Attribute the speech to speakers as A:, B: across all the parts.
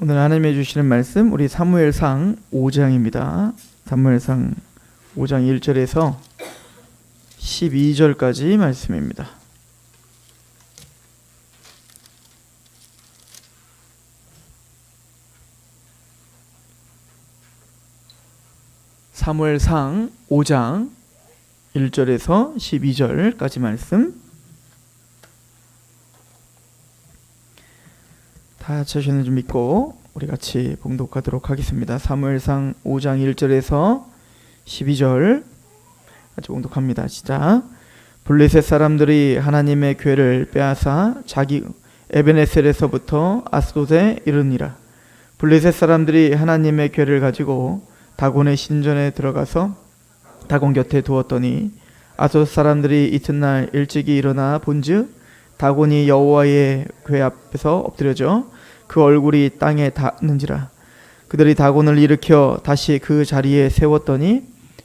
A: 오늘 하나님이 주시는 말씀 우리 사무엘상 5장입니다. 사무엘상 5장 1절에서 12절까지 말씀입니다. 사무엘상 5장 1절에서 12절까지 말씀 다 찾으셨는지 믿고 우리 같이 봉독하도록 하겠습니다. 사무엘상 5장 1절에서 12절 같이 봉독합니다. 시작. 블레셋 사람들이 하나님의 궤를 빼앗아 자기 에베네셀에서부터 아스돗에 이르니라. 블레셋 사람들이 하나님의 궤를 가지고 다곤의 신전에 들어가서 다곤 곁에 두었더니 아스돗 사람들이 이튿날 일찍이 일어나 본즉 다곤이 여호와의 궤 앞에서 엎드려져 그 얼굴이 땅에 닿는지라. 그들이 다곤을 일으켜 다시 그 자리에 세웠더니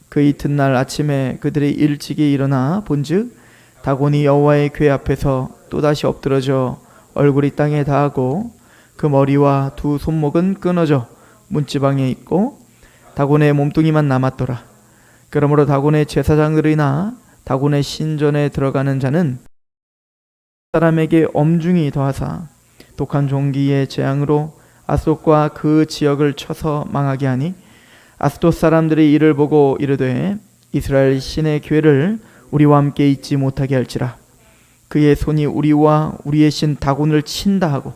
A: 그 이튿날 아침에 그들이 일찍이 일어나 본즉 다곤이 여호와의 궤 앞에서 또다시 엎드러져 얼굴이 땅에 닿고 그 머리와 두 손목은 끊어져 문지방에 있고 다곤의 몸뚱이만 남았더라. 그러므로 다곤의 제사장들이나 다곤의 신전에 들어가는 자는 사람에게 엄중히 더하사 독한 종기의 재앙으로 아스돗과 그 지역을 쳐서 망하게 하니 아스돗 사람들이 이를 보고 이르되 이스라엘 신의 궤를 우리와 함께 잊지 못하게 할지라. 그의 손이 우리와 우리의 신 다곤을 친다 하고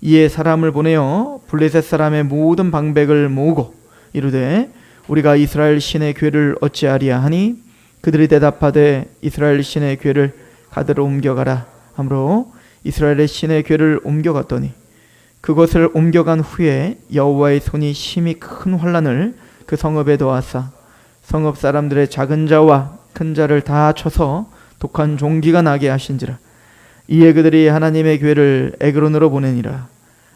A: 이에 사람을 보내어 블레셋 사람의 모든 방백을 모으고 이르되 우리가 이스라엘 신의 궤를 어찌하리야 하니 그들이 대답하되 이스라엘 신의 궤를 가드로 옮겨가라 하므로 이스라엘의 신의 궤를 옮겨갔더니 그것을 옮겨간 후에 여호와의 손이 심히 큰 환난을 그 성읍에 더하사 성읍 사람들의 작은 자와 큰 자를 다 쳐서 독한 종기가 나게 하신지라. 이에 그들이 하나님의 궤를 에그론으로 보내니라.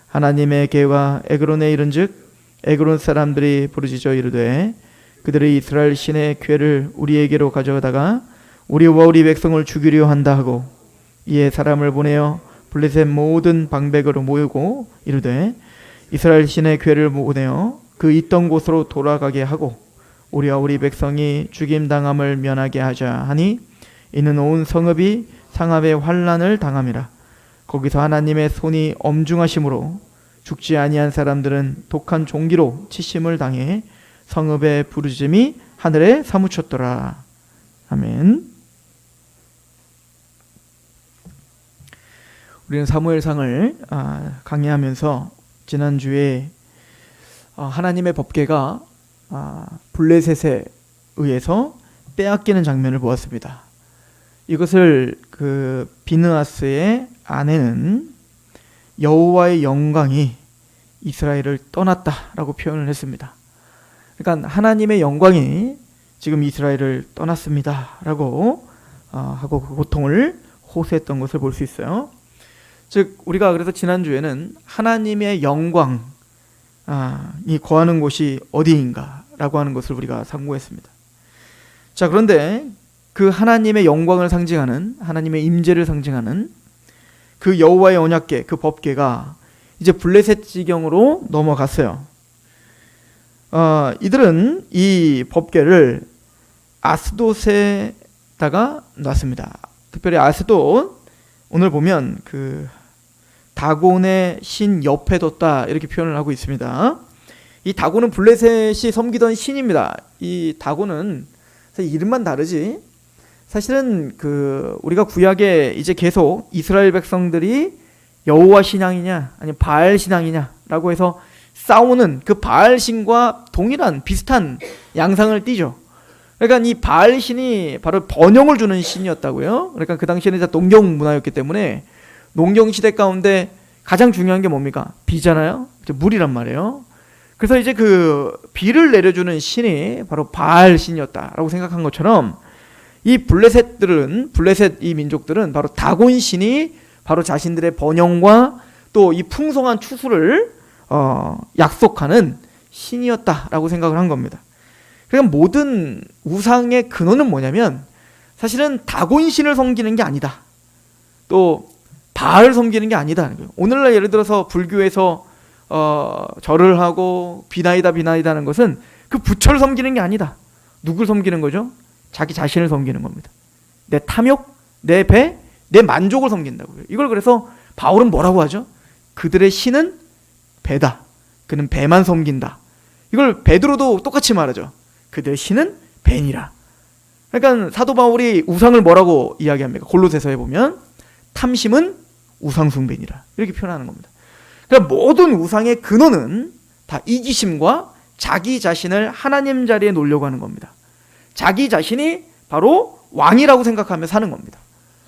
A: 하나님의 궤가 에그론에 이른즉 에그론 사람들이 부르짖어 이르되 그들이 이스라엘 신의 궤를 우리에게로 가져다가 우리와 우리 백성을 죽이려 한다 하고 이에 사람을 보내어 블레셋 모든 방백으로 모으고 이르되 이스라엘 신의 궤를 보내어 그 있던 곳으로 돌아가게 하고 우리와 우리 백성이 죽임당함을 면하게 하자 하니 이는 온 성읍이 상합의 환난을 당함이라. 거기서 하나님의 손이 엄중하심으로 죽지 아니한 사람들은 독한 종기로 치심을 당해 성읍의 부르짖음이 하늘에 사무쳤더라. 아멘. 우리는 사무엘상을 강의하면서 지난주에 하나님의 법궤가 블레셋에 의해서 빼앗기는 장면을 보았습니다. 이것을 그 비느하스의 아내는 여호와의 영광이 이스라엘을 떠났다라고 표현을 했습니다. 그러니까 하나님의 영광이 지금 이스라엘을 떠났습니다라고 하고 그 고통을 호소했던 것을 볼 수 있어요. 즉 우리가 그래서 지난주에는 하나님의 영광이 거하는 곳이 어디인가라고 하는 것을 우리가 상고했습니다. 자, 그런데 그 하나님의 영광을 상징하는 하나님의 임재를 상징하는 그 여호와의 언약궤, 그 법궤가 이제 블레셋 지경으로 넘어갔어요. 이들은 이 법궤를 아스돗에다가 놨습니다. 특별히 아스돗, 오늘 보면 그 다곤의 신 옆에 뒀다 이렇게 표현을 하고 있습니다. 이 다곤은 블레셋이 섬기던 신입니다. 이 다곤은 사실 이름만 다르지 사실은 그 우리가 구약에 이제 계속 이스라엘 백성들이 여호와 신앙이냐 아니면 바알 신앙이냐라고 해서 싸우는 그 바알 신과 동일한 비슷한 양상을 띠죠. 그러니까 이 바알 신이 바로 번영을 주는 신이었다고요. 그러니까 그 당시에는 농경 문화였기 때문에 농경 시대 가운데 가장 중요한 게 뭡니까? 비잖아요. 물이란 말이에요. 그래서 이제 그 비를 내려주는 신이 바로 바알 신이었다라고 생각한 것처럼 이 블레셋 이 민족들은 바로 다곤 신이 바로 자신들의 번영과 또 이 풍성한 추수를 약속하는 신이었다라고 생각을 한 겁니다. 그러니까 모든 우상의 근원은 뭐냐면 사실은 다곤 신을 섬기는 게 아니다. 또 바알을 섬기는 게 아니다. 오늘날 예를 들어서 불교에서 절을 하고 비나이다 하는 것은 그 부처를 섬기는 게 아니다. 누굴 섬기는 거죠? 자기 자신을 섬기는 겁니다. 내 탐욕, 내 배, 내 만족을 섬긴다고요. 이걸 그래서 바울은 뭐라고 하죠? 그들의 신은 배다. 그는 배만 섬긴다. 이걸 베드로도 똑같이 말하죠. 그들의 신은 배니라. 그러니까 사도 바울이 우상을 뭐라고 이야기합니까? 골로새서에 보면 탐심은 우상 숭배니라. 이렇게 표현하는 겁니다. 그러니까 모든 우상의 근원은 다 이기심과 자기 자신을 하나님 자리에 놓으려고 하는 겁니다. 자기 자신이 바로 왕이라고 생각하며 사는 겁니다.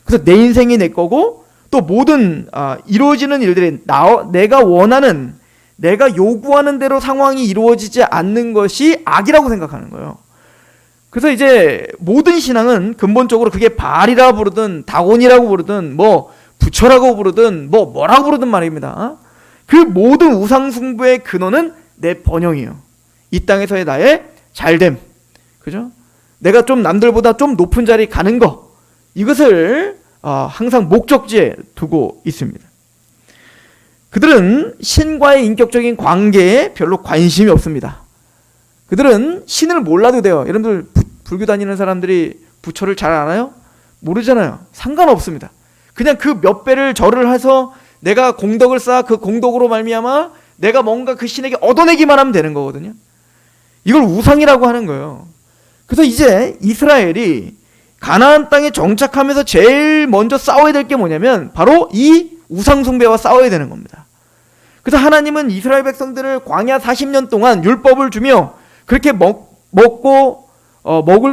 A: 그래서 내 인생이 내 거고 또 모든 이루어지는 일들이 내가 원하는, 내가 요구하는 대로 상황이 이루어지지 않는 것이 악이라고 생각하는 거예요. 그래서 이제 모든 신앙은 근본적으로 그게 바알이라 부르든 다곤이라고 부르든 뭐 부처라고 부르든 뭐라고 부르든 말입니다. 그 모든 우상 숭배의 근원은 내 번영이에요. 이 땅에서의 나의 잘됨, 그죠? 내가 좀 남들보다 좀 높은 자리에 가는 거, 이것을 항상 목적지에 두고 있습니다. 그들은 신과의 인격적인 관계에 별로 관심이 없습니다. 그들은 신을 몰라도 돼요. 여러분들 불교 다니는 사람들이 부처를 잘 알아요? 모르잖아요. 상관없습니다. 그냥 그 몇 배를 절을 해서 내가 공덕을 쌓아 그 공덕으로 말미암아 내가 뭔가 그 신에게 얻어내기만 하면 되는 거거든요. 이걸 우상이라고 하는 거예요. 그래서 이제 이스라엘이 가나안 땅에 정착하면서 제일 먼저 싸워야 될 게 뭐냐면 바로 이 우상 숭배와 싸워야 되는 겁니다. 그래서 하나님은 이스라엘 백성들을 광야 40년 동안 율법을 주며 그렇게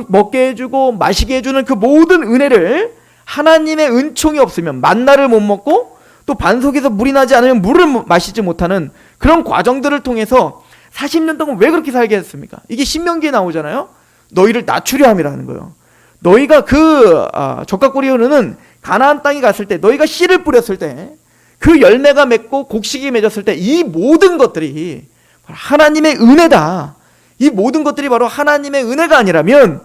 A: 먹게 해주고 마시게 해주는 그 모든 은혜를, 하나님의 은총이 없으면 만나를 못 먹고 또 반석에서 물이 나지 않으면 물을 마시지 못하는 그런 과정들을 통해서 40년 동안 왜 그렇게 살게 했습니까? 이게 신명기에 나오잖아요. 너희를 낮추려 함이라는 거예요. 너희가 그 적각골이 흐르는 가나안 땅에 갔을 때, 너희가 씨를 뿌렸을 때, 그 열매가 맺고 곡식이 맺었을 때 이 모든 것들이 하나님의 은혜다. 이 모든 것들이 바로 하나님의 은혜가 아니라면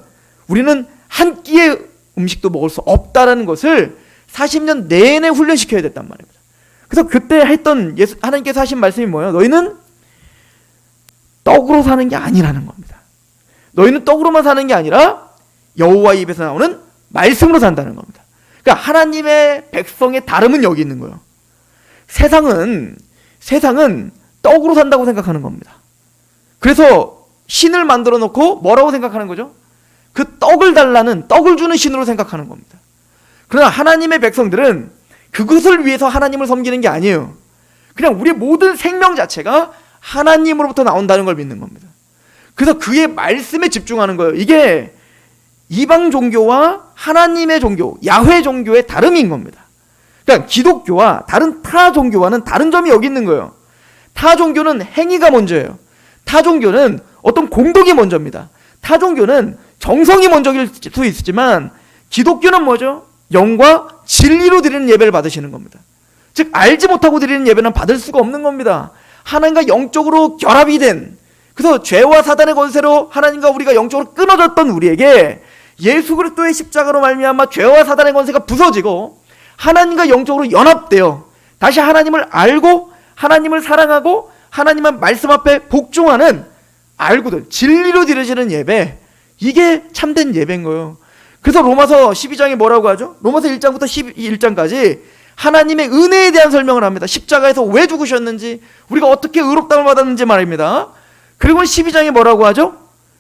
A: 우리는 한 끼의 음식도 먹을 수 없다라는 것을 40년 내내 훈련시켜야 됐단 말입니다. 그래서 그때 했던 하나님께서 하신 말씀이 뭐예요? 너희는 떡으로 사는 게 아니라는 겁니다. 너희는 떡으로만 사는 게 아니라 여호와 입에서 나오는 말씀으로 산다는 겁니다. 그러니까 하나님의 백성의 다름은 여기 있는 거예요. 세상은 떡으로 산다고 생각하는 겁니다. 그래서 신을 만들어 놓고 뭐라고 생각하는 거죠? 그 떡을 달라는, 떡을 주는 신으로 생각하는 겁니다. 그러나 하나님의 백성들은 그것을 위해서 하나님을 섬기는 게 아니에요. 그냥 우리의 모든 생명 자체가 하나님으로부터 나온다는 걸 믿는 겁니다. 그래서 그의 말씀에 집중하는 거예요. 이게 이방 종교와 하나님의 종교, 야훼 종교의 다름인 겁니다. 그러니까 기독교와 다른 타 종교와는 다른 점이 여기 있는 거예요. 타 종교는 행위가 먼저예요. 타 종교는 어떤 공덕이 먼저입니다. 타 종교는 정성이 먼저일 수 있지만 기독교는 뭐죠? 영과 진리로 드리는 예배를 받으시는 겁니다. 즉 알지 못하고 드리는 예배는 받을 수가 없는 겁니다. 하나님과 영적으로 결합이 된, 그래서 죄와 사단의 권세로 하나님과 우리가 영적으로 끊어졌던 우리에게 예수 그리스도의 십자가로 말미암아 죄와 사단의 권세가 부서지고 하나님과 영적으로 연합되어 다시 하나님을 알고 하나님을 사랑하고 하나님의 말씀 앞에 복종하는, 알고도 진리로 드려지는 예배, 이게 참된 예배인 거예요. 그래서 로마서 12장에 뭐라고 하죠? 로마서 1장부터 11장까지 하나님의 은혜에 대한 설명을 합니다. 십자가에서 왜 죽으셨는지, 우리가 어떻게 의롭다움을 받았는지 말입니다. 그리고 12장에 뭐라고 하죠?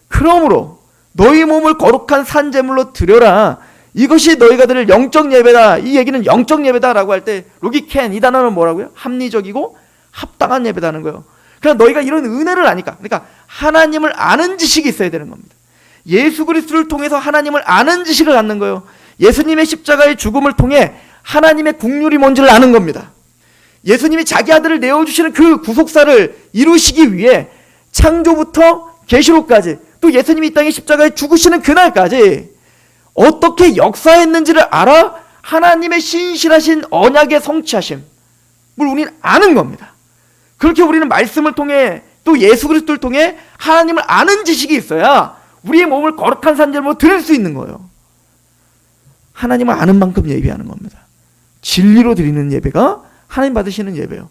A: 그러므로 너희 몸을 거룩한 산제물로 드려라. 이것이 너희가 드릴 영적 예배다. 이 얘기는 영적 예배다라고 할 때 로기켄, 이 단어는 뭐라고요? 합리적이고 합당한 예배다는 거예요. 그러니까 너희가 이런 은혜를 아니까, 그러니까 하나님을 아는 지식이 있어야 되는 겁니다. 예수 그리스도를 통해서 하나님을 아는 지식을 갖는 거예요. 예수님의 십자가의 죽음을 통해 하나님의 국률이 뭔지를 아는 겁니다. 예수님이 자기 아들을 내어주시는 그 구속사를 이루시기 위해 창조부터 계시록까지, 또 예수님이 이 땅에 십자가에 죽으시는 그날까지 어떻게 역사했는지를 알아 하나님의 신실하신 언약의 성취하심을 우리는 아는 겁니다. 그렇게 우리는 말씀을 통해 또 예수 그리스도를 통해 하나님을 아는 지식이 있어야 우리의 몸을 거룩한 산제물로 드릴 수 있는 거예요. 하나님을 아는 만큼 예배하는 겁니다. 진리로 드리는 예배가 하나님 받으시는 예배예요.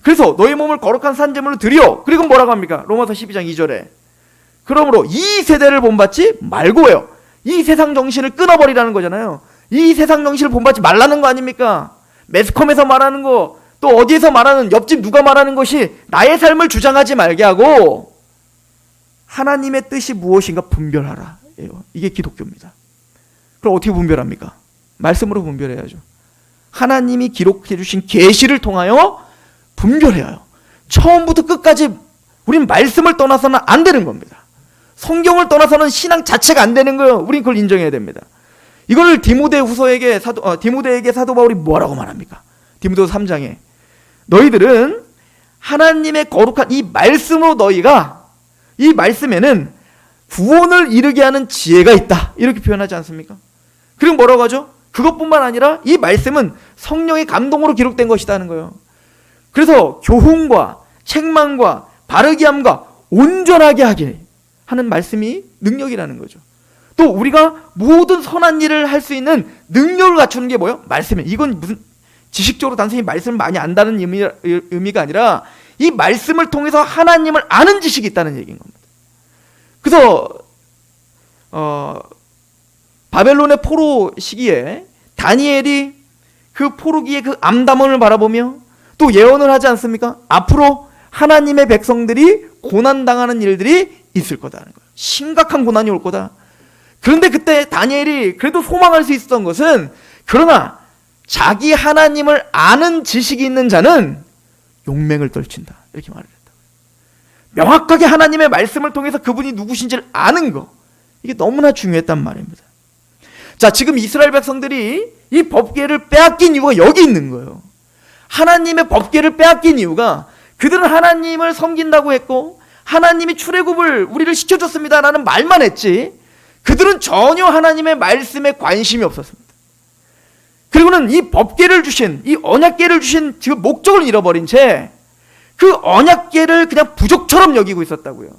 A: 그래서 너희 몸을 거룩한 산제물로 드려. 그리고 뭐라고 합니까? 로마서 12장 2절에 그러므로 이 세대를 본받지 말고요. 이 세상 정신을 끊어버리라는 거잖아요. 이 세상 정신을 본받지 말라는 거 아닙니까? 매스컴에서 말하는 거, 또 어디에서 말하는, 옆집 누가 말하는 것이 나의 삶을 주장하지 말게 하고 하나님의 뜻이 무엇인가 분별하라. 이게 기독교입니다. 그럼 어떻게 분별합니까? 말씀으로 분별해야죠. 하나님이 기록해 주신 계시를 통하여 분별해요. 처음부터 끝까지 우린 말씀을 떠나서는 안 되는 겁니다. 성경을 떠나서는 신앙 자체가 안 되는 거예요. 우린 그걸 인정해야 됩니다. 이걸 디모데에게 사도 바울이 뭐라고 말합니까? 디모데 3장에 너희들은 하나님의 거룩한 이 말씀으로 너희가 이 말씀에는 구원을 이루게 하는 지혜가 있다. 이렇게 표현하지 않습니까? 그리고 뭐라고 하죠? 그것뿐만 아니라 이 말씀은 성령의 감동으로 기록된 것이다 하는 거예요. 그래서 교훈과 책망과 바르게 함과 온전하게 하게 하는 말씀이 능력이라는 거죠. 또 우리가 모든 선한 일을 할 수 있는 능력을 갖추는 게 뭐예요? 말씀이에요. 이건 무슨 지식적으로 단순히 말씀을 많이 안다는 의미가 아니라 이 말씀을 통해서 하나님을 아는 지식이 있다는 얘기인 겁니다. 그래서 바벨론의 포로 시기에 다니엘이 그 포로기의 그 암담원을 바라보며 또 예언을 하지 않습니까? 앞으로 하나님의 백성들이 고난당하는 일들이 있을 거다라는 거예요. 심각한 고난이 올 거다. 그런데 그때 다니엘이 그래도 소망할 수 있었던 것은 그러나 자기 하나님을 아는 지식이 있는 자는 용맹을 떨친다. 이렇게 말을 했다고요. 명확하게 하나님의 말씀을 통해서 그분이 누구신지를 아는 거. 이게 너무나 중요했단 말입니다. 자, 지금 이스라엘 백성들이 이 법궤를 빼앗긴 이유가 여기 있는 거예요. 하나님의 법궤를 빼앗긴 이유가 그들은 하나님을 섬긴다고 했고 하나님이 출애굽을 우리를 시켜줬습니다라는 말만 했지 그들은 전혀 하나님의 말씀에 관심이 없었습니다. 그리고는 이 법궤를 주신 이 언약궤를 주신 그 목적을 잃어버린 채 그 언약궤를 그냥 부족처럼 여기고 있었다고요.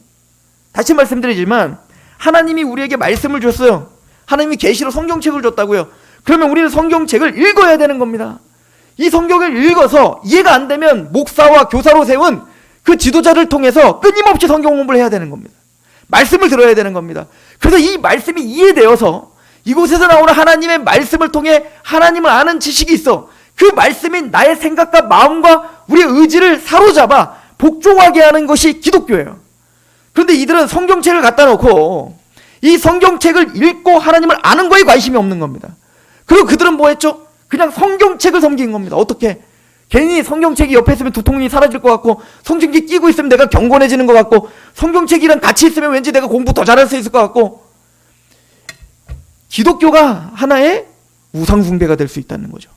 A: 다시 말씀드리지만 하나님이 우리에게 말씀을 줬어요. 하나님이 계시로 성경책을 줬다고요. 그러면 우리는 성경책을 읽어야 되는 겁니다. 이 성경을 읽어서 이해가 안 되면 목사와 교사로 세운 그 지도자를 통해서 끊임없이 성경 공부를 해야 되는 겁니다. 말씀을 들어야 되는 겁니다. 그래서 이 말씀이 이해되어서 이곳에서 나오는 하나님의 말씀을 통해 하나님을 아는 지식이 있어. 그 말씀이 나의 생각과 마음과 우리의 의지를 사로잡아 복종하게 하는 것이 기독교예요. 그런데 이들은 성경책을 갖다 놓고 이 성경책을 읽고 하나님을 아는 거에 관심이 없는 겁니다. 그리고 그들은 뭐 했죠? 그냥 성경책을 섬긴 겁니다. 어떻게? 괜히 성경책이 옆에 있으면 두통이 사라질 것 같고 성경책 끼고 있으면 내가 경건해지는 것 같고 성경책이랑 같이 있으면 왠지 내가 공부 더 잘할 수 있을 것 같고 기독교가 하나의 우상숭배가 될 수 있다는 거죠.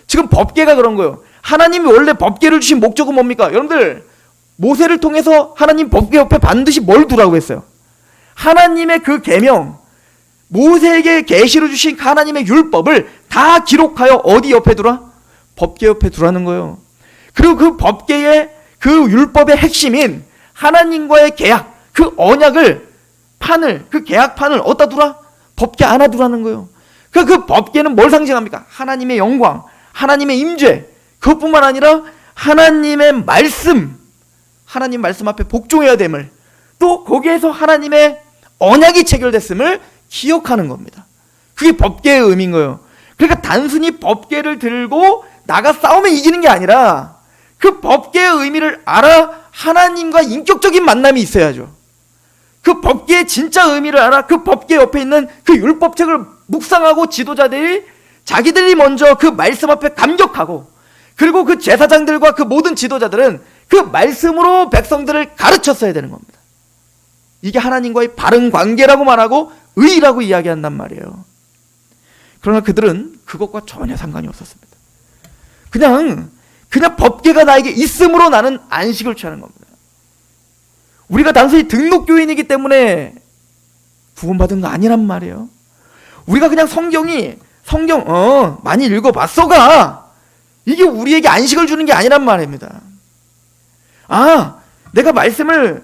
A: 지금 법궤가 그런 거예요. 하나님이 원래 법궤를 주신 목적은 뭡니까? 여러분들 모세를 통해서 하나님 법궤 옆에 반드시 뭘 두라고 했어요? 하나님의 그 계명 모세에게 계시로 주신 하나님의 율법을 다 기록하여 어디 옆에 두라? 법궤 옆에 두라는 거예요. 그리고 그 법궤의 그 율법의 핵심인 하나님과의 계약, 그 언약을 그 계약판을 어디다 두라? 법궤 안에 두라는 거예요. 그 법궤는 뭘 상징합니까? 하나님의 영광, 하나님의 임재, 그것뿐만 아니라 하나님의 말씀, 하나님 말씀 앞에 복종해야 됨을, 또 거기에서 하나님의 언약이 체결됐음을 기억하는 겁니다. 그게 법궤의 의미인 거예요. 그러니까 단순히 법궤를 들고 나가 싸우면 이기는 게 아니라 그 법궤의 의미를 알아 하나님과 인격적인 만남이 있어야죠. 그 법궤의 진짜 의미를 알아 그 법궤 옆에 있는 그 율법책을 묵상하고 지도자들이 자기들이 먼저 그 말씀 앞에 감격하고 그리고 그 제사장들과 그 모든 지도자들은 그 말씀으로 백성들을 가르쳤어야 되는 겁니다. 이게 하나님과의 바른 관계라고 말하고 의라고 이야기한단 말이에요. 그러나 그들은 그것과 전혀 상관이 없었습니다. 그냥 법궤가 나에게 있음으로 나는 안식을 취하는 겁니다. 우리가 단순히 등록교인이기 때문에 구원받은 거 아니란 말이에요. 우리가 그냥 성경 많이 읽어봤어가 이게 우리에게 안식을 주는 게 아니란 말입니다. 내가 말씀을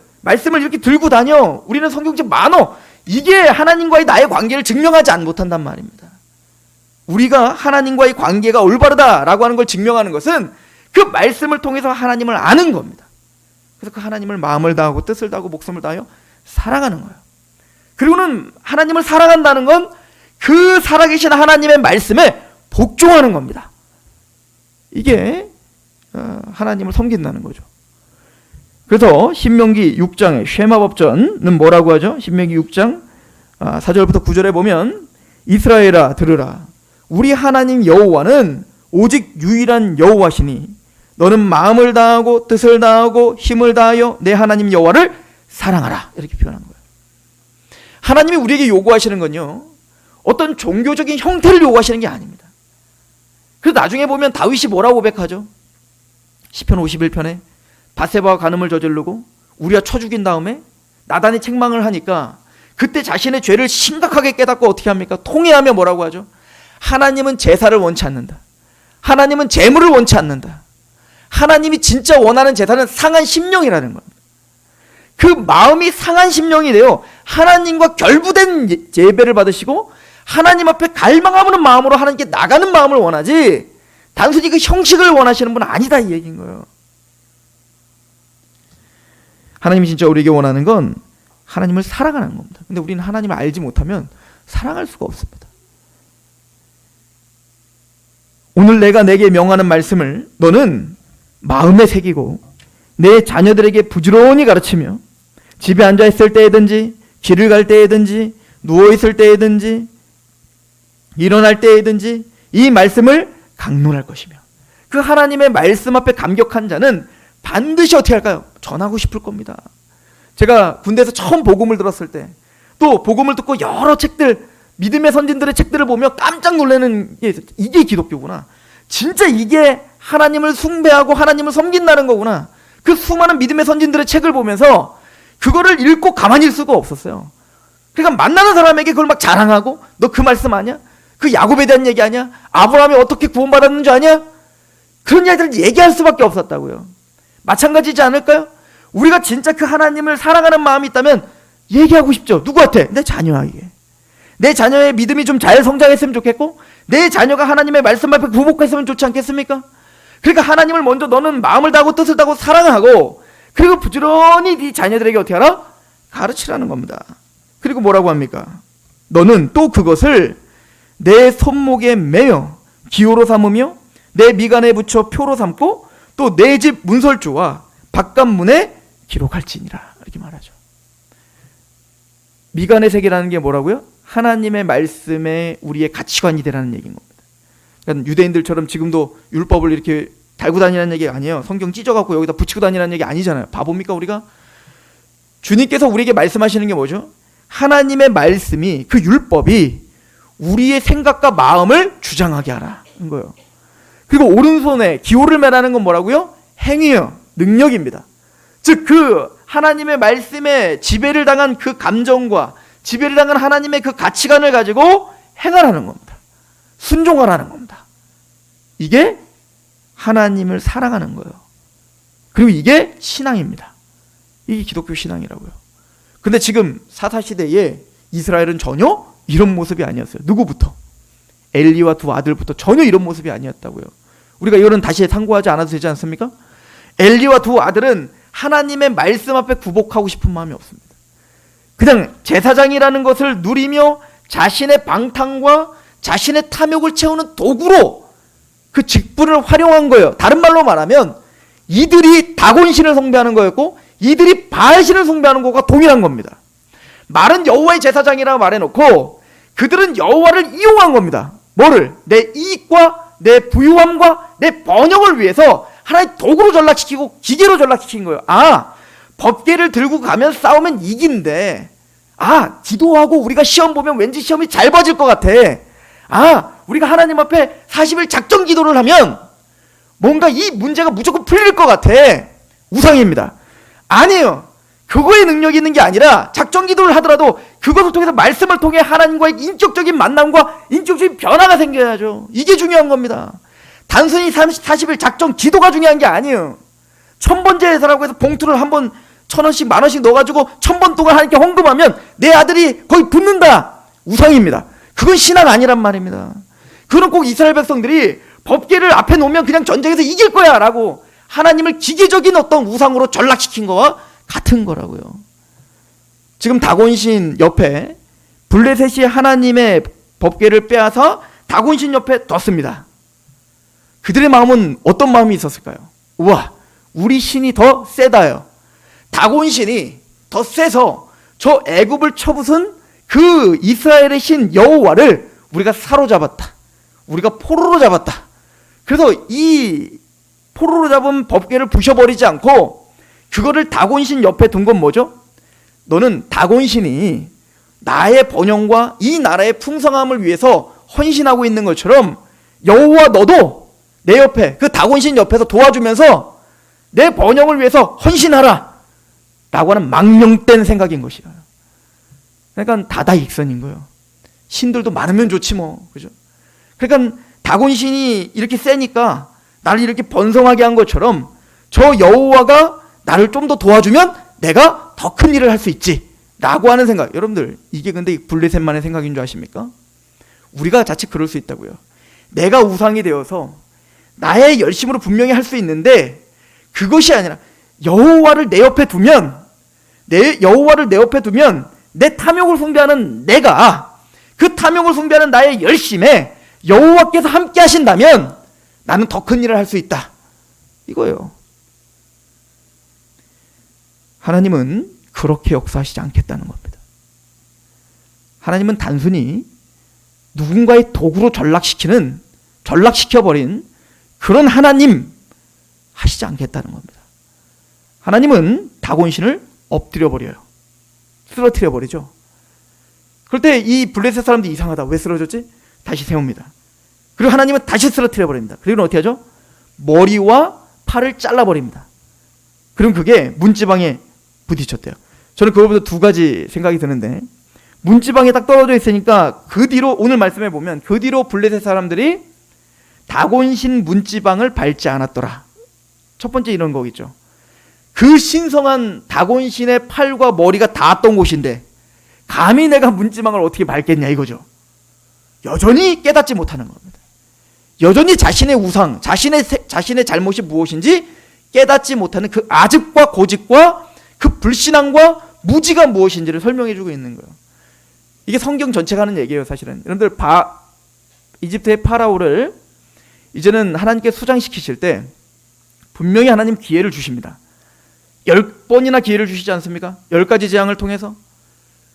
A: 이렇게 들고 다녀. 우리는 성경책 많어. 이게 하나님과의 나의 관계를 증명하지 못한단 말입니다. 우리가 하나님과의 관계가 올바르다라고 하는 걸 증명하는 것은 그 말씀을 통해서 하나님을 아는 겁니다. 그래서 그 하나님을 마음을 다하고 뜻을 다하고 목숨을 다하여 사랑하는 거예요. 그리고는 하나님을 사랑한다는 건 그 살아계신 하나님의 말씀에 복종하는 겁니다. 이게 하나님을 섬긴다는 거죠. 그래서 신명기 6장의 쉐마법전은 뭐라고 하죠? 신명기 6장 4절부터 9절에 보면 이스라엘아 들으라. 우리 하나님 여호와는 오직 유일한 여호와시니 너는 마음을 다하고 뜻을 다하고 힘을 다하여 내 하나님 여호와를 사랑하라. 이렇게 표현한 거예요. 하나님이 우리에게 요구하시는 건요, 어떤 종교적인 형태를 요구하시는 게 아닙니다. 그래서 나중에 보면 다윗이 뭐라고 고백하죠? 시편 51편에 밧세바와 간음을 저지르고 우리가 쳐 죽인 다음에 나단이 책망을 하니까 그때 자신의 죄를 심각하게 깨닫고 어떻게 합니까? 통회하며 뭐라고 하죠? 하나님은 제사를 원치 않는다. 하나님은 제물을 원치 않는다. 하나님이 진짜 원하는 제사는 상한 심령이라는 겁니다. 그 마음이 상한 심령이 되어 하나님과 결부된 예배를 받으시고 하나님 앞에 갈망하는 마음으로 하나님께 나가는 마음을 원하지, 단순히 그 형식을 원하시는 분은 아니다, 이 얘기인 거예요. 하나님이 진짜 우리에게 원하는 건 하나님을 사랑하는 겁니다. 근데 우리는 하나님을 알지 못하면 사랑할 수가 없습니다. 오늘 내가 내게 명하는 말씀을 너는 마음에 새기고 내 자녀들에게 부지런히 가르치며 집에 앉아 있을 때이든지 길을 갈 때이든지 누워 있을 때이든지 일어날 때이든지 이 말씀을 강론할 것이며, 그 하나님의 말씀 앞에 감격한 자는 반드시 어떻게 할까요? 전하고 싶을 겁니다. 제가 군대에서 처음 복음을 들었을 때, 또 복음을 듣고 여러 책들, 믿음의 선진들의 책들을 보며 깜짝 놀라는 게 있었죠. 이게 기독교구나. 진짜 이게 하나님을 숭배하고 하나님을 섬긴다는 거구나. 그 수많은 믿음의 선진들의 책을 보면서 그거를 읽고 가만히 있을 수가 없었어요. 그러니까 만나는 사람에게 그걸 막 자랑하고, 너 그 말씀 아냐? 그 야곱에 대한 얘기 아냐? 아브라함이 어떻게 구원받았는 줄 아냐? 그런 이야기를 얘기할 수밖에 없었다고요. 마찬가지지 않을까요? 우리가 진짜 그 하나님을 사랑하는 마음이 있다면 얘기하고 싶죠. 누구한테? 내 자녀에게. 내 자녀의 믿음이 좀 잘 성장했으면 좋겠고, 내 자녀가 하나님의 말씀 앞에 부복했으면 좋지 않겠습니까? 그러니까 하나님을 먼저 너는 마음을 다하고 뜻을 다하고 사랑하고, 그리고 부지런히 네 자녀들에게 어떻게 하라? 가르치라는 겁니다. 그리고 뭐라고 합니까? 너는 또 그것을 내 손목에 매여 기호로 삼으며 내 미간에 붙여 표로 삼고 또 내 집 문설주와 바깥문에 기록할지니라. 이렇게 말하죠. 미간의 색이라는 게 뭐라고요? 하나님의 말씀에 우리의 가치관이 되라는 얘기인 겁니다. 그러니까 유대인들처럼 지금도 율법을 이렇게 달고 다니라는 얘기 아니에요. 성경 찢어갖고 여기다 붙이고 다니라는 얘기 아니잖아요. 바보입니까 우리가? 주님께서 우리에게 말씀하시는 게 뭐죠? 하나님의 말씀이, 그 율법이 우리의 생각과 마음을 주장하게 하라는 거예요. 그리고 오른손에 기호를 매라는 건 뭐라고요? 행위요, 능력입니다. 즉 그 하나님의 말씀에 지배를 당한 그 감정과 지배를 당한 하나님의 그 가치관을 가지고 행하라는 겁니다. 순종하라는 겁니다. 이게 하나님을 사랑하는 거예요. 그리고 이게 신앙입니다. 이게 기독교 신앙이라고요. 근데 지금 사사시대에 이스라엘은 전혀 이런 모습이 아니었어요. 누구부터? 엘리와 두 아들부터 전혀 이런 모습이 아니었다고요. 우리가 이거는 다시 상고하지 않아도 되지 않습니까? 엘리와 두 아들은 하나님의 말씀 앞에 굽복하고 싶은 마음이 없습니다. 그냥 제사장이라는 것을 누리며 자신의 방탕과 자신의 탐욕을 채우는 도구로 그 직분을 활용한 거예요. 다른 말로 말하면 이들이 다곤신을 숭배하는 거였고 이들이 바알신을 숭배하는 것과 동일한 겁니다. 말은 여호와의 제사장이라고 말해놓고 그들은 여호와를 이용한 겁니다. 뭐를? 내 이익과 내 부유함과 내 번영을 위해서 하나의 도구로 전락시키고 기계로 전락시킨 거예요. 아, 법궤를 들고 가면 싸우면 이긴데, 아, 기도하고 우리가 시험 보면 왠지 시험이 잘 봐질 것 같아. 아, 우리가 하나님 앞에 40일 작정 기도를 하면 뭔가 이 문제가 무조건 풀릴 것 같아. 우상입니다. 아니에요. 그거에 능력이 있는 게 아니라 작정 기도를 하더라도 그것을 통해서 말씀을 통해 하나님과의 인격적인 만남과 인격적인 변화가 생겨야죠. 이게 중요한 겁니다. 단순히 40일 작정 기도가 중요한 게 아니에요. 1000번째 제사라고 해서 봉투를 한번 1000원씩 10,000원씩 넣어가지고 1000번 동안 하나님께 헌금하면 내 아들이 거의 붙는다. 우상입니다. 그건 신앙 아니란 말입니다. 그건 꼭 이스라엘 백성들이 법궤를 앞에 놓으면 그냥 전쟁에서 이길 거야 라고 하나님을 기계적인 어떤 우상으로 전락시킨 거와 같은 거라고요. 지금 다곤신 옆에 블레셋이 하나님의 법궤를 빼앗아 다곤신 옆에 뒀습니다. 그들의 마음은 어떤 마음이 있었을까요? 우와, 우리 신이 더 세다요. 다곤신이 더 세서 저 애굽을 쳐부순 그 이스라엘의 신 여호와를 우리가 사로잡았다. 우리가 포로로 잡았다. 그래서 이 포로로 잡은 법궤를 부셔버리지 않고 그거를 다곤신 옆에 둔 건 뭐죠? 너는 다곤신이 나의 번영과 이 나라의 풍성함을 위해서 헌신하고 있는 것처럼 여호와 너도 내 옆에 그 다곤신 옆에서 도와주면서 내 번영을 위해서 헌신하라 라고 하는 망령된 생각인 것이에요. 그러니까 다다익선인 거예요. 신들도 많으면 좋지 뭐, 그죠? 그러니까 다곤신이 이렇게 세니까 나를 이렇게 번성하게 한 것처럼 저 여호와가 나를 좀 더 도와주면 내가 더 큰 일을 할 수 있지 라고 하는 생각. 여러분들, 이게 근데 블레셋만의 생각인 줄 아십니까? 우리가 자칫 그럴 수 있다고요. 내가 우상이 되어서 나의 열심으로 분명히 할 수 있는데 그것이 아니라 여호와를 내 옆에 두면 내 탐욕을 숭배하는 내가 그 탐욕을 숭배하는 나의 열심에 여호와께서 함께 하신다면 나는 더 큰 일을 할 수 있다. 이거예요. 하나님은 그렇게 역사하시지 않겠다는 겁니다. 하나님은 단순히 누군가의 도구로 전락시켜버린 그런 하나님 하시지 않겠다는 겁니다. 하나님은 다곤신을 엎드려버려요. 쓰러뜨려버리죠. 그럴 때 이 블레셋 사람들이 이상하다. 왜 쓰러졌지? 다시 세웁니다. 그리고 하나님은 다시 쓰러뜨려버립니다. 그리고 어떻게 하죠? 머리와 팔을 잘라버립니다. 그럼 그게 문지방에 부딪혔대요. 저는 그거보다 두 가지 생각이 드는데, 문지방에 딱 떨어져 있으니까 그 뒤로 오늘 말씀해 보면 그 뒤로 블레셋 사람들이 다곤신 문지방을 밟지 않았더라. 첫 번째 이런 거겠죠. 그 신성한 다곤신의 팔과 머리가 닿았던 곳인데 감히 내가 문지방을 어떻게 밟겠냐 이거죠. 여전히 깨닫지 못하는 겁니다. 여전히 자신의 우상, 자신의 잘못이 무엇인지 깨닫지 못하는 그 아집과 고집과 그 불신앙과 무지가 무엇인지를 설명해주고 있는 거예요. 이게 성경 전체가 하는 얘기예요. 사실은 여러분들 이집트의 파라오를 이제는 하나님께 수장시키실 때 분명히 하나님 기회를 주십니다. 10번이나 기회를 주시지 않습니까? 10가지 재앙을 통해서.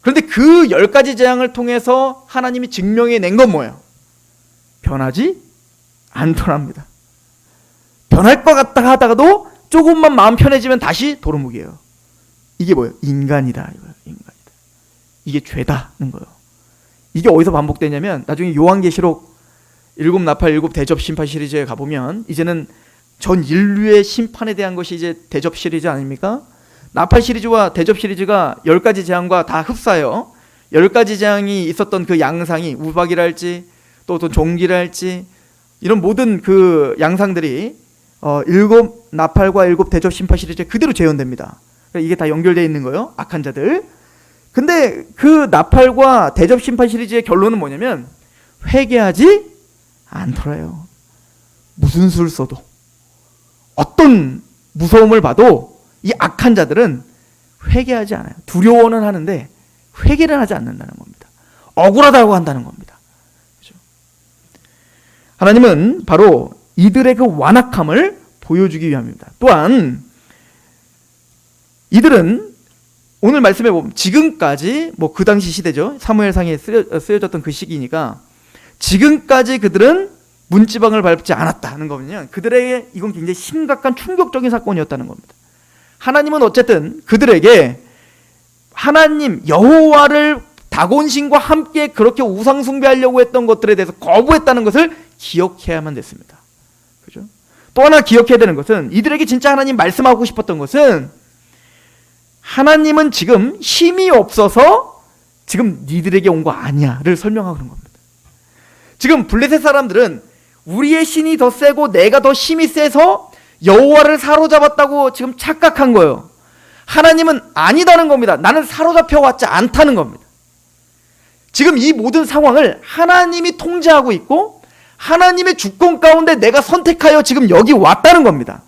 A: 그런데 그 10가지 재앙을 통해서 하나님이 증명해낸 건 뭐예요? 변하지 않더랍니다. 변할 것 같다 하다가도 조금만 마음 편해지면 다시 도루묵이에요. 이게 뭐예요? 인간이다. 인간이다. 이게 죄다는 거예요. 이게 어디서 반복되냐면 나중에 요한계시록 7 나팔 7 대접 심판 시리즈에 가보면 이제는 전 인류의 심판에 대한 것이 이제 대접 시리즈 아닙니까? 나팔 시리즈와 대접 시리즈가 10가지 재앙과 다 흡사해요. 10가지 재앙이 있었던 그 양상이 우박이랄지 또 종기랄지 이런 모든 그 양상들이 7 나팔과 7 대접 심판 시리즈에 그대로 재현됩니다. 이게 다 연결되어 있는 거예요. 악한 자들. 근데 그 나팔과 대접 심판 시리즈의 결론은 뭐냐면 회개하지 않더래요. 무슨 수를 써도 어떤 무서움을 봐도 이 악한 자들은 회개하지 않아요. 두려워는 하는데 회개를 하지 않는다는 겁니다. 억울하다고 한다는 겁니다. 그렇죠? 하나님은 바로 이들의 그 완악함을 보여주기 위함입니다. 또한 이들은 오늘 말씀해 보면 지금까지 뭐 그 당시 시대죠. 사무엘상에 쓰여졌던 그 시기니까 지금까지 그들은 문지방을 밟지 않았다는 거면요. 그들에게 이건 굉장히 심각한 충격적인 사건이었다는 겁니다. 하나님은 어쨌든 그들에게 하나님 여호와를 다곤신과 함께 그렇게 우상 숭배하려고 했던 것들에 대해서 거부했다는 것을 기억해야만 됐습니다. 그죠? 또 하나 기억해야 되는 것은 이들에게 진짜 하나님 말씀하고 싶었던 것은 하나님은 지금 힘이 없어서 지금 니들에게 온 거 아니야를 설명하는 겁니다. 지금 블레셋 사람들은 우리의 신이 더 세고 내가 더 힘이 세서 여호와를 사로잡았다고 지금 착각한 거예요. 하나님은 아니다는 겁니다. 나는 사로잡혀 왔지 않다는 겁니다. 지금 이 모든 상황을 하나님이 통제하고 있고 하나님의 주권 가운데 내가 선택하여 지금 여기 왔다는 겁니다.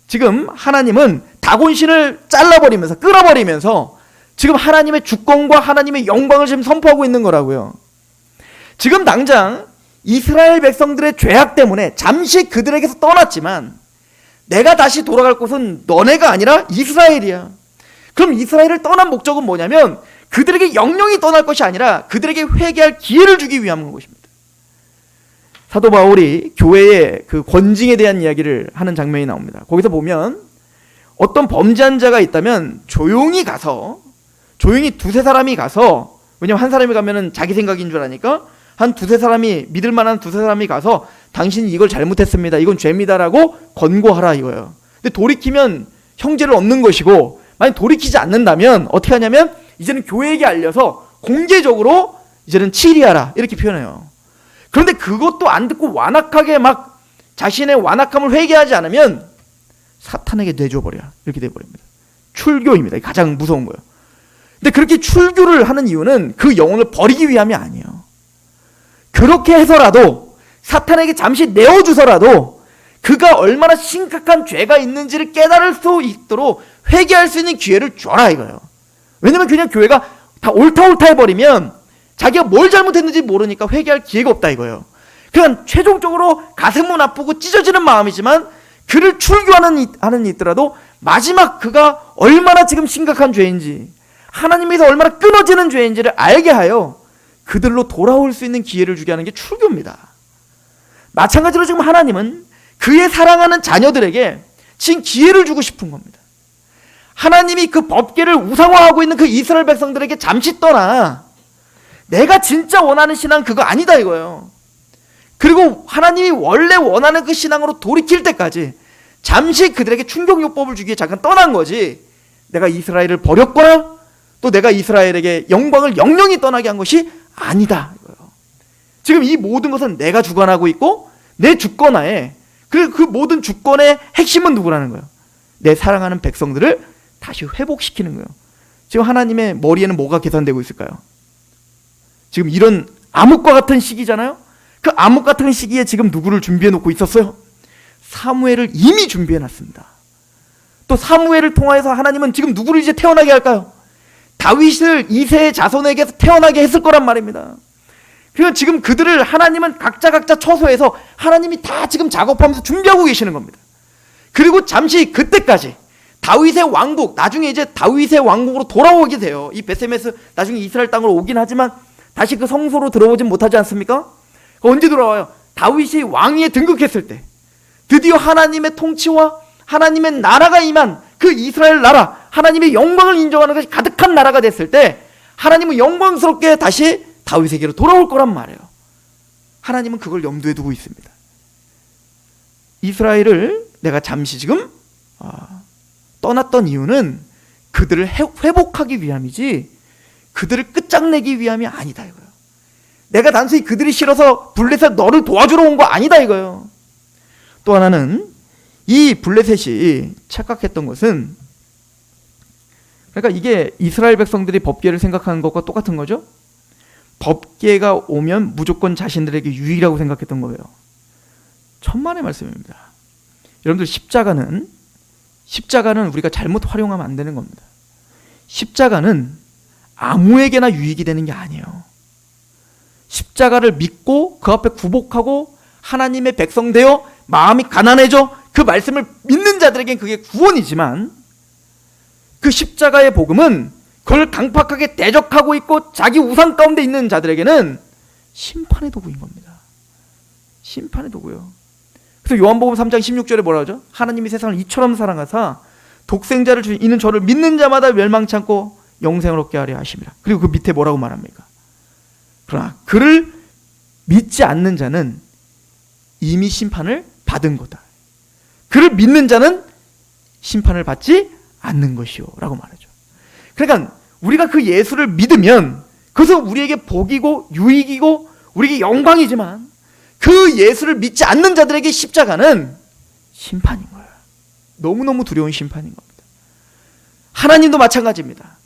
A: 지금 하나님은 다곤신을 잘라버리면서 끌어버리면서 지금 하나님의 주권과 하나님의 영광을 지금 선포하고 있는 거라고요. 지금 당장 이스라엘 백성들의 죄악 때문에 잠시 그들에게서 떠났지만 내가 다시 돌아갈 곳은 너네가 아니라 이스라엘이야. 그럼 이스라엘을 떠난 목적은 뭐냐면 그들에게 영영이 떠날 것이 아니라 그들에게 회개할 기회를 주기 위한 것입니다. 사도 바울이 교회의 그 권징에 대한 이야기를 하는 장면이 나옵니다. 거기서 보면 어떤 범죄한 자가 있다면 조용히 두세 사람이 가서, 왜냐면 한 사람이 가면은 자기 생각인 줄 아니까 한 두세 사람이, 믿을 만한 두세 사람이 가서 당신이 이걸 잘못했습니다, 이건 죄입니다라고 권고하라 이거예요. 근데 돌이키면 형제를 얻는 것이고, 만약 돌이키지 않는다면 어떻게 하냐면 이제는 교회에게 알려서 공개적으로 이제는 치리하라 이렇게 표현해요. 그런데 그것도 안 듣고 완악하게 막 자신의 완악함을 회개하지 않으면 사탄에게 내줘버려 이렇게 돼버립니다. 출교입니다. 가장 무서운 거예요. 근데 그렇게 출교를 하는 이유는 그 영혼을 버리기 위함이 아니에요. 그렇게 해서라도 사탄에게 잠시 내어주서라도 그가 얼마나 심각한 죄가 있는지를 깨달을 수 있도록 회개할 수 있는 기회를 줘라 이거예요. 왜냐면 그냥 교회가 다 옳다 해버리면 자기가 뭘 잘못했는지 모르니까 회개할 기회가 없다 이거예요. 그냥 최종적으로 가슴은 아프고 찢어지는 마음이지만 그를 출교하는 있더라도 마지막 그가 얼마나 지금 심각한 죄인지, 하나님에서 얼마나 끊어지는 죄인지를 알게 하여 그들로 돌아올 수 있는 기회를 주게 하는 게 출교입니다. 마찬가지로 지금 하나님은 그의 사랑하는 자녀들에게 지금 기회를 주고 싶은 겁니다. 하나님이 그 법궤를 우상화하고 있는 그 이스라엘 백성들에게 잠시 떠나 내가 진짜 원하는 신앙 그거 아니다 이거예요. 그리고 하나님이 원래 원하는 그 신앙으로 돌이킬 때까지 잠시 그들에게 충격요법을 주기에 잠깐 떠난 거지, 내가 이스라엘을 버렸거나 또 내가 이스라엘에게 영광을 영영히 떠나게 한 것이 아니다 이거예요. 지금 이 모든 것은 내가 주관하고 있고 내 주권하에, 그리고 그 모든 주권의 핵심은 누구라는 거예요? 내 사랑하는 백성들을 다시 회복시키는 거예요. 지금 하나님의 머리에는 뭐가 계산되고 있을까요? 지금 이런 암흑과 같은 시기잖아요. 그 암흑 같은 시기에 지금 누구를 준비해 놓고 있었어요? 사무엘을 이미 준비해 놨습니다. 또 사무엘을 통하여서 하나님은 지금 누구를 이제 태어나게 할까요? 다윗을 이새의 자손에게서 태어나게 했을 거란 말입니다. 그러니까 지금 그들을 하나님은 각자 처소에서 하나님이 다 지금 작업하면서 준비하고 계시는 겁니다. 그리고 잠시 그때까지 다윗의 왕국, 나중에 이제 다윗의 왕국으로 돌아오게 돼요. 이 베세메스 나중에 이스라엘 땅으로 오긴 하지만 다시 그 성소로 들어오진 못하지 않습니까? 언제 돌아와요? 다윗이 왕위에 등극했을 때 드디어 하나님의 통치와 하나님의 나라가 임한 그 이스라엘 나라, 하나님의 영광을 인정하는 것이 가득한 나라가 됐을 때 하나님은 영광스럽게 다시 다윗에게로 돌아올 거란 말이에요. 하나님은 그걸 염두에 두고 있습니다. 이스라엘을 내가 잠시 지금 떠났던 이유는 그들을 회복하기 위함이지 그들을 끝장내기 위함이 아니다 이거예요. 내가 단순히 그들이 싫어서 블레셋 너를 도와주러 온 거 아니다 이거예요. 또 하나는 이 블레셋이 착각했던 것은, 그러니까 이게 이스라엘 백성들이 법궤를 생각하는 것과 똑같은 거죠. 법궤가 오면 무조건 자신들에게 유익이라고 생각했던 거예요. 천만의 말씀입니다. 여러분들 십자가는 우리가 잘못 활용하면 안 되는 겁니다. 십자가는 아무에게나 유익이 되는 게 아니에요. 십자가를 믿고 그 앞에 굴복하고 하나님의 백성 되어 마음이 가난해져 그 말씀을 믿는 자들에겐 그게 구원이지만, 그 십자가의 복음은 그걸 강팍하게 대적하고 있고 자기 우상 가운데 있는 자들에게는 심판의 도구인 겁니다. 심판의 도구요. 그래서 요한복음 3장 16절에 뭐라 하죠? 하나님이 세상을 이처럼 사랑하사 독생자를 주신 저를 믿는 자마다 멸망치 않고 영생을 얻게 하려 하심이라. 그리고 그 밑에 뭐라고 말합니까? 그러나 그를 믿지 않는 자는 이미 심판을 받은 거다. 그를 믿는 자는 심판을 받지 않는 것이요 라고 말하죠. 그러니까 우리가 그 예수를 믿으면 그것은 우리에게 복이고 유익이고 우리에게 영광이지만, 그 예수를 믿지 않는 자들에게 십자가는 심판인 거예요. 너무너무 두려운 심판인 겁니다. 하나님도 마찬가지입니다.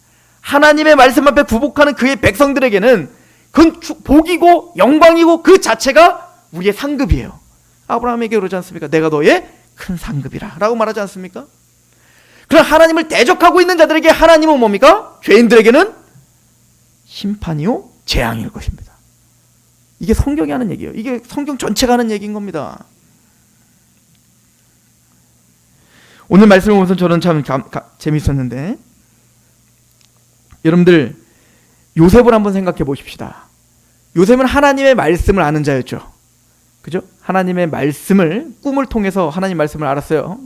A: 하나님의 말씀 앞에 굴복하는 그의 백성들에게는 그건 복이고 영광이고 그 자체가 우리의 상급이에요. 아브라함에게 그러지 않습니까? 내가 너의 큰 상급이라 라고 말하지 않습니까? 그럼 하나님을 대적하고 있는 자들에게 하나님은 뭡니까? 죄인들에게는 심판이요 재앙일 것입니다. 이게 성경이 하는 얘기예요. 이게 성경 전체가 하는 얘기인 겁니다. 오늘 말씀을 보면서 저는 참 재밌었는데, 여러분들 요셉을 한번 생각해 보십시다. 요셉은 하나님의 말씀을 아는 자였죠. 그죠? 하나님의 말씀을, 꿈을 통해서 하나님 말씀을 알았어요.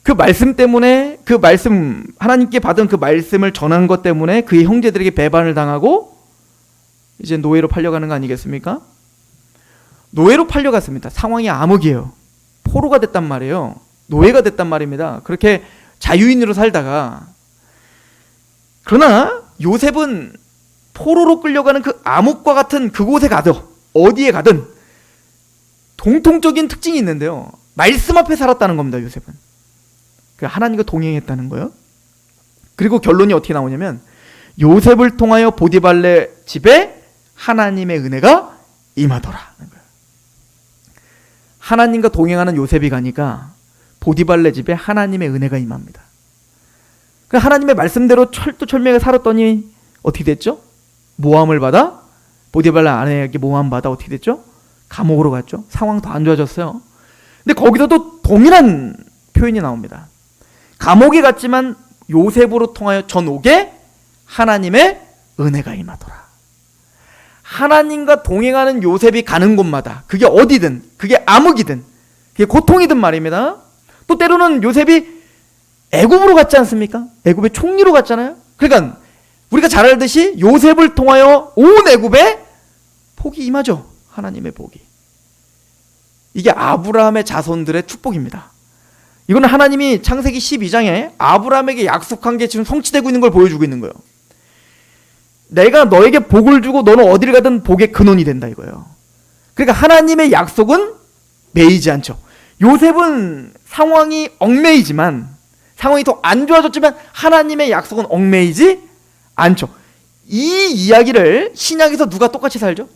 A: 그 말씀 때문에, 그 말씀, 하나님께 받은 그 말씀을 전한 것 때문에 그의 형제들에게 배반을 당하고 이제 노예로 팔려가는 거 아니겠습니까? 노예로 팔려갔습니다. 상황이 암흑이에요. 포로가 됐단 말이에요. 노예가 됐단 말입니다. 그렇게 자유인으로 살다가, 그러나 요셉은 포로로 끌려가는 그 암흑과 같은 그곳에 가든 어디에 가든 공통적인 특징이 있는데요. 말씀 앞에 살았다는 겁니다. 요셉은 하나님과 동행했다는 거예요. 그리고 결론이 어떻게 나오냐면, 요셉을 통하여 보디발레 집에 하나님의 은혜가 임하더라. 하나님과 동행하는 요셉이 가니까 보디발레 집에 하나님의 은혜가 임합니다. 하나님의 말씀대로 철두철미하게 살았더니 어떻게 됐죠? 모함을 받아, 보디발레 아내에게 모함 받아 어떻게 됐죠? 감옥으로 갔죠. 상황 더 안 좋아졌어요. 근데 거기서도 동일한 표현이 나옵니다. 감옥에 갔지만 요셉으로 통하여 전옥에 하나님의 은혜가 임하더라. 하나님과 동행하는 요셉이 가는 곳마다, 그게 어디든, 그게 암흑이든, 그게 고통이든 말입니다. 또 때로는 요셉이 애굽으로 갔지 않습니까? 애굽의 총리로 갔잖아요. 그러니까 우리가 잘 알듯이 요셉을 통하여 온 애굽에 복이 임하죠. 하나님의 복이. 이게 아브라함의 자손들의 축복입니다. 이거는 하나님이 창세기 12장에 아브라함에게 약속한 게 지금 성취되고 있는 걸 보여주고 있는 거예요. 내가 너에게 복을 주고 너는 어디를 가든 복의 근원이 된다 이거예요. 그러니까 하나님의 약속은 매이지 않죠. 요셉은 상황이 얽매이지만, 상황이 더 안 좋아졌지만 하나님의 약속은 얽매이지 않죠. 이 이야기를 신약에서 누가 똑같이 살죠?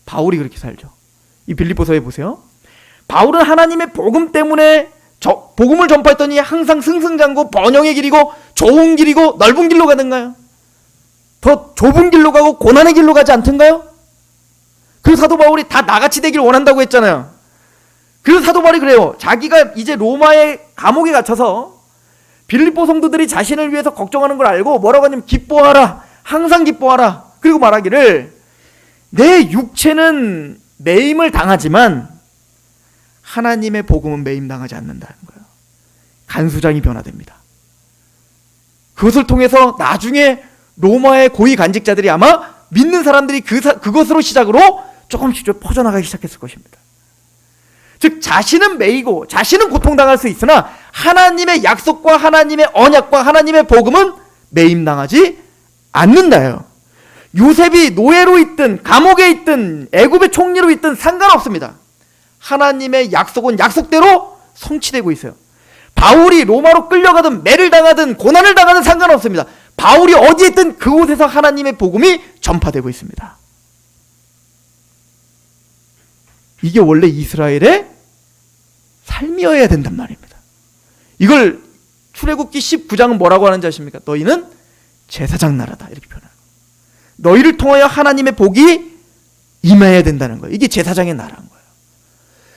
A: 바울이 그렇게 살죠. 이 빌립보서에 보세요. 바울은 하나님의 복음 때문에 복음을 전파했더니 항상 승승장구, 번영의 길이고 좋은 길이고 넓은 길로 가던가요? 더 좁은 길로 가고 고난의 길로 가지 않던가요? 그래서 사도 바울이 다 나같이 되길 원한다고 했잖아요. 그래서 사도 바울이 그래요. 자기가 이제 로마의 감옥에 갇혀서 빌립보 성도들이 자신을 위해서 걱정하는 걸 알고 뭐라고 하냐면 기뻐하라, 항상 기뻐하라. 그리고 말하기를 내 육체는 매임을 당하지만 하나님의 복음은 매임당하지 않는다는 거예요. 간수장이 변화됩니다. 그것을 통해서 나중에 로마의 고위 간직자들이 아마 믿는 사람들이 그것으로 시작으로 조금씩 퍼져나가기 시작했을 것입니다. 즉 자신은 매이고 자신은 고통당할 수 있으나 하나님의 약속과 하나님의 언약과 하나님의 복음은 매임당하지 않는다예요. 요셉이 노예로 있든 감옥에 있든 애굽의 총리로 있든 상관없습니다. 하나님의 약속은 약속대로 성취되고 있어요. 바울이 로마로 끌려가든 매를 당하든 고난을 당하든 상관없습니다. 바울이 어디에 있든 그곳에서 하나님의 복음이 전파되고 있습니다. 이게 원래 이스라엘의 삶이어야 된단 말입니다. 이걸 출애굽기 19장은 뭐라고 하는지 아십니까? 너희는 제사장 나라다 이렇게 표현하는 거예요. 너희를 통하여 하나님의 복이 임해야 된다는 거예요. 이게 제사장의 나라인 거예요.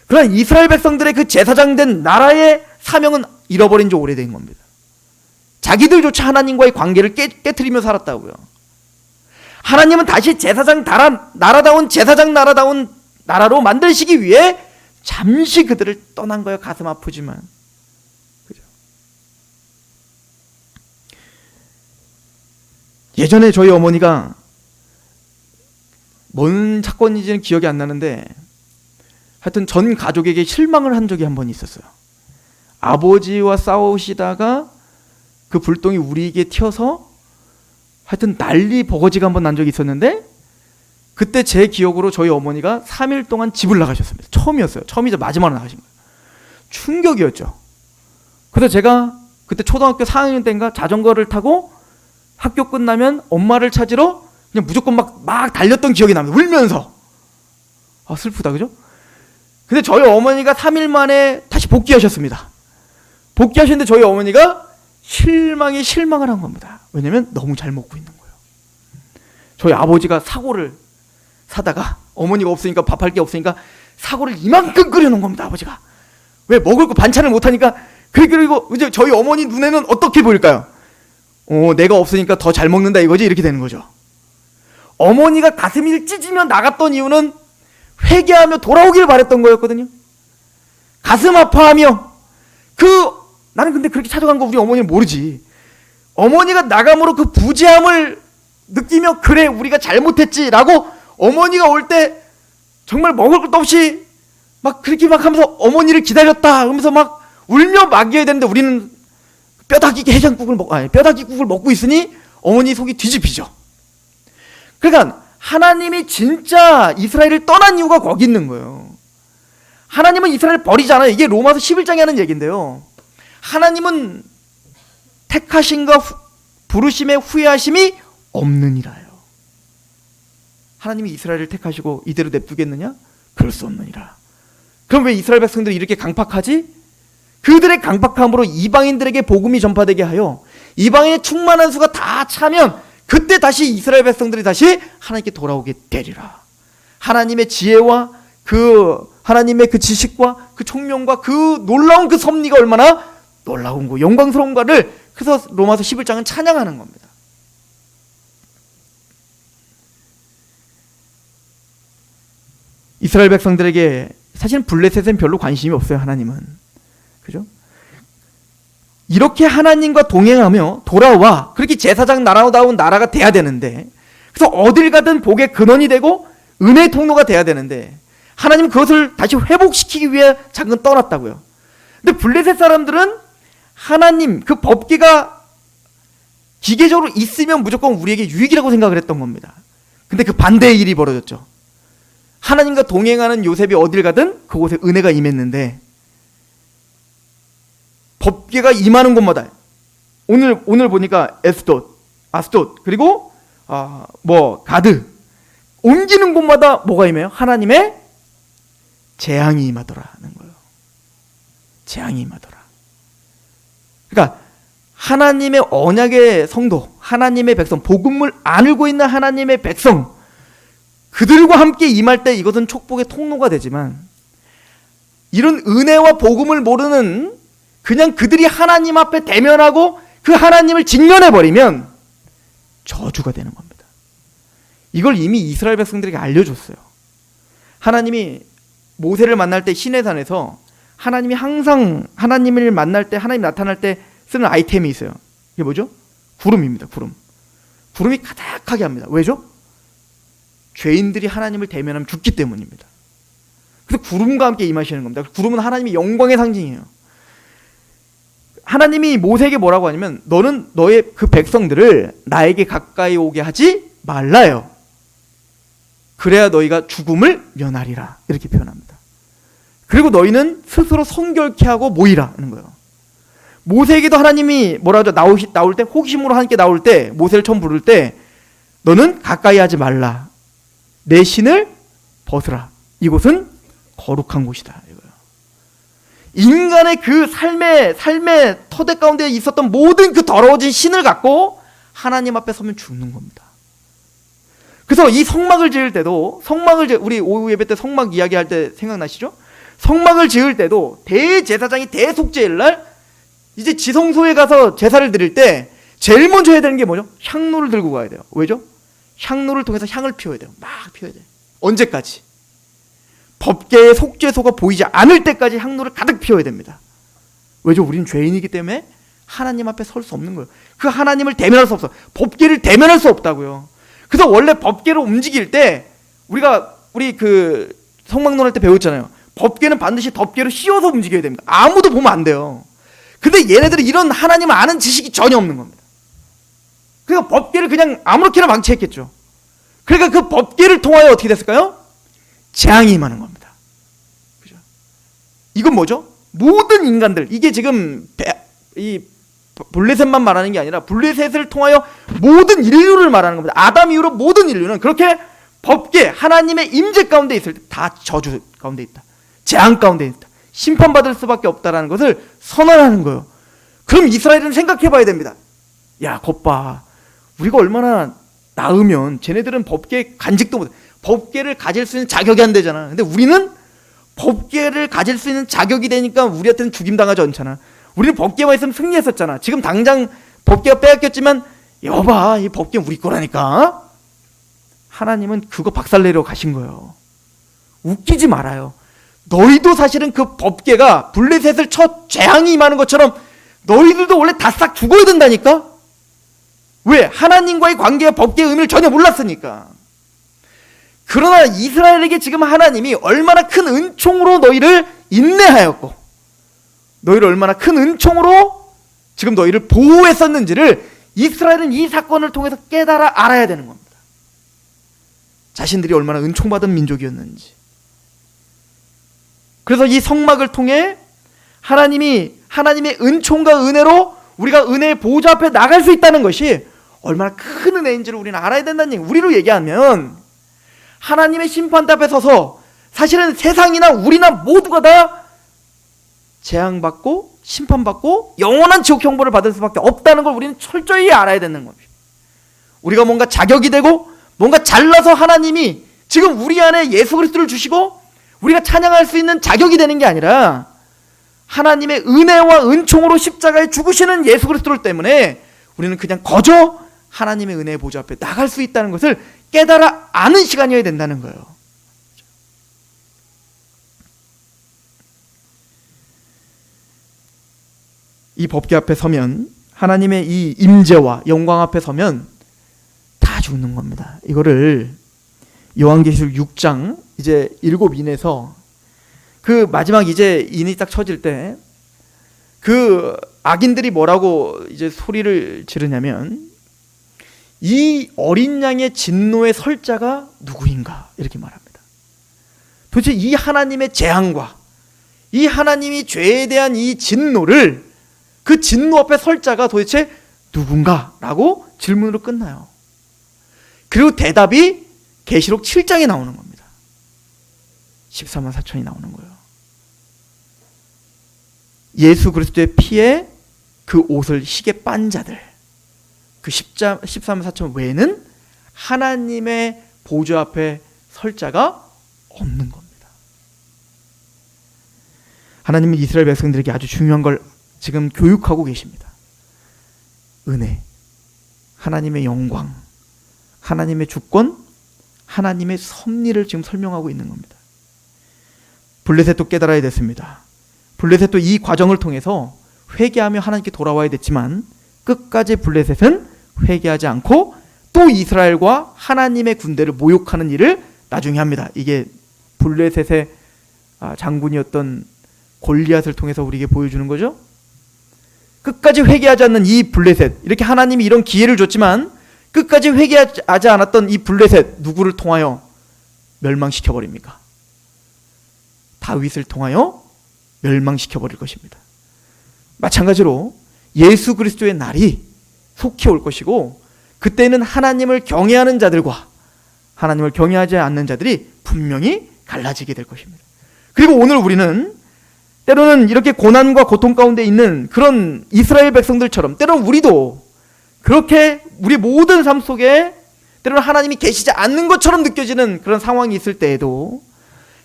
A: 그러나 이스라엘 백성들의 그 제사장된 나라의 사명은 잃어버린 지 오래된 겁니다. 자기들조차 하나님과의 관계를 깨트리며 살았다고요. 하나님은 다시 제사장 나라다운 제사장 나라다운 나라로 만드시기 위해 잠시 그들을 떠난 거예요. 가슴 아프지만. 그죠? 예전에 저희 어머니가 뭔 사건인지는 기억이 안 나는데 하여튼 전 가족에게 실망을 한 적이 한 번 있었어요. 아버지와 싸우시다가 그 불똥이 우리에게 튀어서 하여튼 난리 버거지가 한 번 난 적이 있었는데 그때 제 기억으로 저희 어머니가 3일 동안 집을 나가셨습니다. 처음이었어요. 처음이자 마지막으로 나가신 거예요. 충격이었죠. 그래서 제가 그때 초등학교 4학년 때인가 자전거를 타고 학교 끝나면 엄마를 찾으러 그냥 무조건 막 달렸던 기억이 납니다. 울면서. 아, 슬프다, 그죠? 근데 저희 어머니가 3일 만에 다시 복귀하셨습니다. 복귀하셨는데 저희 어머니가 실망에 실망을 한 겁니다. 왜냐면 너무 잘 먹고 있는 거예요. 저희 아버지가 사고를 사다가 어머니가 없으니까 밥할 게 없으니까 사고를 이만큼 끓여놓은 겁니다. 아버지가. 왜 먹을 거 반찬을 못하니까. 그리고 이제 저희 어머니 눈에는 어떻게 보일까요? 내가 없으니까 더 잘 먹는다 이거지, 이렇게 되는 거죠. 어머니가 가슴이 찢으며 나갔던 이유는 회개하며 돌아오길 바랬던 거였거든요. 가슴 아파하며 나는 근데 그렇게 찾아간 거 우리 어머니는 모르지. 어머니가 나감으로 그 부재함을 느끼며 그래 우리가 잘못했지라고 어머니가 올 때 정말 먹을 것도 없이 막 그렇게 막 하면서 어머니를 기다렸다 하면서 막 울며 막여야 되는데 우리는 뼈다귀국을 먹고 있으니 어머니 속이 뒤집히죠. 그러니까 하나님이 진짜 이스라엘을 떠난 이유가 거기 있는 거예요. 하나님은 이스라엘을 버리지 않아요. 이게 로마서 11장에 하는 얘기인데요. 하나님은 택하심과 부르심에 후회하심이 없느니라요. 하나님이 이스라엘을 택하시고 이대로 냅두겠느냐? 그럴 수 없느니라. 그럼 왜 이스라엘 백성들이 이렇게 강팍하지? 그들의 강팍함으로 이방인들에게 복음이 전파되게 하여 이방인의 충만한 수가 다 차면 그때 다시 이스라엘 백성들이 다시 하나님께 돌아오게 되리라. 하나님의 지혜와 하나님의 그 지식과 그 총명과 그 놀라운 그 섭리가 얼마나 놀라운 영광스러운가를 그래서 로마서 11장은 찬양하는 겁니다. 이스라엘 백성들에게 사실은 블레셋은 별로 관심이 없어요. 하나님은. 그죠? 이렇게 하나님과 동행하며 돌아와 그렇게 제사장 나라다운 나라가 돼야 되는데, 그래서 어딜 가든 복의 근원이 되고 은혜의 통로가 돼야 되는데 하나님은 그것을 다시 회복시키기 위해 잠깐 떠났다고요. 근데 블레셋 사람들은 하나님 그 법궤가 기계적으로 있으면 무조건 우리에게 유익이라고 생각을 했던 겁니다. 근데 그 반대의 일이 벌어졌죠. 하나님과 동행하는 요셉이 어딜 가든 그곳에 은혜가 임했는데 법궤가 임하는 곳마다 오늘 보니까 아스돗 그리고 가드 옮기는 곳마다 뭐가 임해요? 하나님의 재앙이 임하더라는 거예요. 재앙이 임하더라. 그러니까 하나님의 언약의 성도, 하나님의 백성, 복음을 알고 있는 하나님의 백성, 그들과 함께 임할 때 이것은 축복의 통로가 되지만, 이런 은혜와 복음을 모르는 그냥 그들이 하나님 앞에 대면하고 그 하나님을 직면해버리면 저주가 되는 겁니다. 이걸 이미 이스라엘 백성들에게 알려줬어요. 하나님이 모세를 만날 때 시내산에서 하나님이 항상 하나님을 만날 때, 하나님 나타날 때 쓰는 아이템이 있어요. 이게 뭐죠? 구름입니다. 구름이 가득하게 합니다. 왜죠? 죄인들이 하나님을 대면하면 죽기 때문입니다. 그래서 구름과 함께 임하시는 겁니다. 구름은 하나님의 영광의 상징이에요. 하나님이 모세에게 뭐라고 하냐면, 너는 너의 그 백성들을 나에게 가까이 오게 하지 말라요. 그래야 너희가 죽음을 면하리라. 이렇게 표현합니다. 그리고 너희는 스스로 성결케 하고 모이라 하는 거예요. 모세에게도 하나님이 뭐라 하죠? 나올 때, 호기심으로 하나님께 나올 때, 모세를 처음 부를 때 너는 가까이 하지 말라. 내 신을 벗으라. 이곳은 거룩한 곳이다. 이거예요. 인간의 그 삶의 터대 가운데 있었던 모든 그 더러워진 신을 갖고 하나님 앞에 서면 죽는 겁니다. 그래서 이 성막을 지을 때도, 우리 오후 예배 때 성막 이야기할 때 생각나시죠? 성막을 지을 때도 대제사장이 대속죄일 날 이제 지성소에 가서 제사를 드릴 때 제일 먼저 해야 되는 게 뭐죠? 향로를 들고 가야 돼요. 왜죠? 향로를 통해서 향을 피워야 돼요. 막 피워야 돼요. 언제까지? 법궤의 속죄소가 보이지 않을 때까지 향로를 가득 피워야 됩니다. 왜죠? 우리는 죄인이기 때문에 하나님 앞에 설 수 없는 거예요. 그 하나님을 대면할 수 없어. 법궤를 대면할 수 없다고요. 그래서 원래 법궤를 움직일 때 우리 그 성막론 할 때 배웠잖아요. 법궤는 반드시 덮개로 씌워서 움직여야 됩니다. 아무도 보면 안 돼요. 근데 얘네들은 이런 하나님을 아는 지식이 전혀 없는 겁니다. 그러니까 법궤를 그냥 아무렇게나 망치했겠죠. 그러니까 그 법궤를 통하여 어떻게 됐을까요? 재앙이 임하는 겁니다. 그죠? 이건 뭐죠? 모든 인간들, 이게 지금 이 블레셋만 말하는 게 아니라 블레셋을 통하여 모든 인류를 말하는 겁니다. 아담 이후로 모든 인류는 그렇게 법계 하나님의 임재 가운데 있을 때 다 저주 가운데 있다, 재앙 가운데 있다, 심판받을 수밖에 없다라는 것을 선언하는 거예요. 그럼 이스라엘은 생각해 봐야 됩니다. 야, 겉봐, 우리가 얼마나 나으면 쟤네들은 법계 간직도 못해. 법계를 가질 수 있는 자격이 안 되잖아. 근데 우리는 법계를 가질 수 있는 자격이 되니까 우리한테는 죽임당하지 않잖아. 우리는 법계만 있으면 승리했었잖아. 지금 당장 법계가 빼앗겼지만 여봐, 이 법계 우리 거라니까. 하나님은 그거 박살내려 가신 거예요. 웃기지 말아요. 너희도 사실은 그 법계가 블레셋을 첫 재앙이 임하는 것처럼 너희들도 원래 다 싹 죽어야 된다니까. 왜? 하나님과의 관계와 법계의 의미를 전혀 몰랐으니까. 그러나 이스라엘에게 지금 하나님이 얼마나 큰 은총으로 너희를 인내하였고, 너희를 얼마나 큰 은총으로 지금 너희를 보호했었는지를 이스라엘은 이 사건을 통해서 깨달아 알아야 되는 겁니다. 자신들이 얼마나 은총받은 민족이었는지. 그래서 이 성막을 통해 하나님이 하나님의 은총과 은혜로 우리가 은혜의 보좌 앞에 나갈 수 있다는 것이 얼마나 큰 은혜인지를 우리는 알아야 된다는 얘기. 우리로 얘기하면 하나님의 심판대 앞에 서서 사실은 세상이나 우리나 모두가 다 재앙받고 심판받고 영원한 지옥 형벌을 받을 수밖에 없다는 걸 우리는 철저히 알아야 되는 겁니다. 우리가 뭔가 자격이 되고 뭔가 잘나서 하나님이 지금 우리 안에 예수 그리스도를 주시고 우리가 찬양할 수 있는 자격이 되는 게 아니라 하나님의 은혜와 은총으로 십자가에 죽으시는 예수 그리스도 때문에 우리는 그냥 거저 하나님의 은혜의 보좌 앞에 나갈 수 있다는 것을 깨달아 아는 시간이어야 된다는 거예요. 이 법궤 앞에 서면, 하나님의 이 임재와 영광 앞에 서면 다 죽는 겁니다. 이거를 요한계시록 6장 이제 7인에서 그 마지막 이제 인이 딱 쳐질 때 그 악인들이 뭐라고 이제 소리를 지르냐면, 이 어린 양의 진노의 설자가 누구인가, 이렇게 말합니다. 도대체 이 하나님의 재앙과 이 하나님이 죄에 대한 이 진노를, 그 진노 앞에 설자가 도대체 누군가? 라고 질문으로 끝나요. 그리고 대답이 계시록 7장에 나오는 겁니다. 14만 4천이 나오는 거예요. 예수 그리스도의 피에 그 옷을 희게 빤 자들, 그 14만 4천 외에는 하나님의 보좌 앞에 설 자가 없는 겁니다. 하나님은 이스라엘 백성들에게 아주 중요한 걸 지금 교육하고 계십니다. 은혜, 하나님의 영광, 하나님의 주권, 하나님의 섭리를 지금 설명하고 있는 겁니다. 블레셋도 깨달아야 됐습니다. 블레셋도 이 과정을 통해서 회개하며 하나님께 돌아와야 됐지만 끝까지 블레셋은 회개하지 않고 또 이스라엘과 하나님의 군대를 모욕하는 일을 나중에 합니다. 이게 블레셋의 장군이었던 골리앗을 통해서 우리에게 보여주는 거죠. 끝까지 회개하지 않는 이 블레셋, 이렇게 하나님이 이런 기회를 줬지만 끝까지 회개하지 않았던 이 블레셋, 누구를 통하여 멸망시켜버립니까? 다윗을 통하여 멸망시켜버릴 것입니다. 마찬가지로 예수 그리스도의 날이 속히 올 것이고, 그때는 하나님을 경외하는 자들과 하나님을 경외하지 않는 자들이 분명히 갈라지게 될 것입니다. 그리고 오늘 우리는 때로는 이렇게 고난과 고통 가운데 있는 그런 이스라엘 백성들처럼, 때로는 우리도 그렇게 우리 모든 삶 속에 때로는 하나님이 계시지 않는 것처럼 느껴지는 그런 상황이 있을 때에도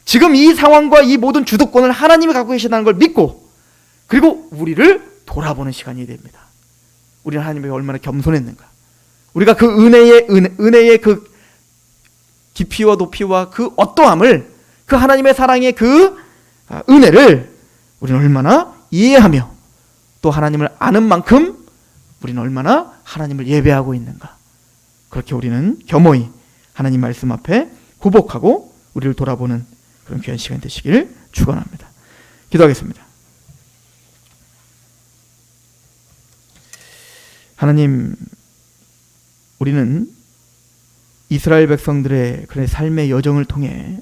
A: 지금 이 상황과 이 모든 주도권을 하나님이 갖고 계시다는 걸 믿고, 그리고 우리를 돌아보는 시간이 됩니다. 우리는 하나님에게 얼마나 겸손했는가, 우리가 그 은혜의 그 깊이와 높이와 그 어떠함을, 그 하나님의 사랑의 그 은혜를 우리는 얼마나 이해하며 또 하나님을 아는 만큼 우리는 얼마나 하나님을 예배하고 있는가. 그렇게 우리는 겸허히 하나님 말씀 앞에 굴복하고 우리를 돌아보는 그런 귀한 시간 되시길 축원합니다. 기도하겠습니다. 하나님, 우리는 이스라엘 백성들의 그런 삶의 여정을 통해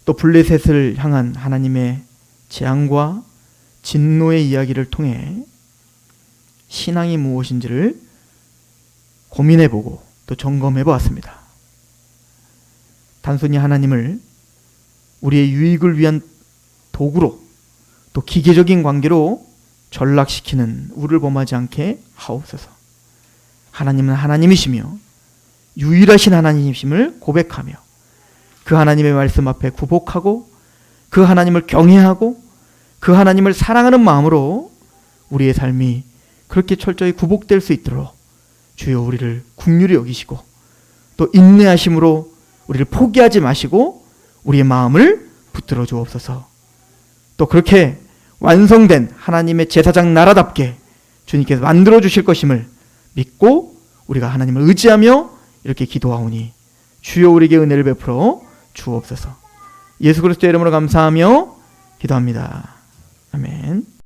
A: 또 블레셋을 향한 하나님의 재앙과 진노의 이야기를 통해 신앙이 무엇인지를 고민해보고 또 점검해보았습니다. 단순히 하나님을 우리의 유익을 위한 도구로 또 기계적인 관계로 전락시키는 우를 범하지 않게 하옵소서. 하나님은 하나님이시며 유일하신 하나님이심을 고백하며 그 하나님의 말씀 앞에 굴복하고 그 하나님을 경외하고 그 하나님을 사랑하는 마음으로 우리의 삶이 그렇게 철저히 굴복될 수 있도록 주여 우리를 긍휼히 여기시고 또 인내하심으로 우리를 포기하지 마시고 우리의 마음을 붙들어 주옵소서. 또 그렇게 완성된 하나님의 제사장 나라답게 주님께서 만들어 주실 것임을 믿고 우리가 하나님을 의지하며 이렇게 기도하오니 주여 우리에게 은혜를 베풀어 주옵소서. 예수 그리스도의 이름으로 감사하며 기도합니다. 아멘.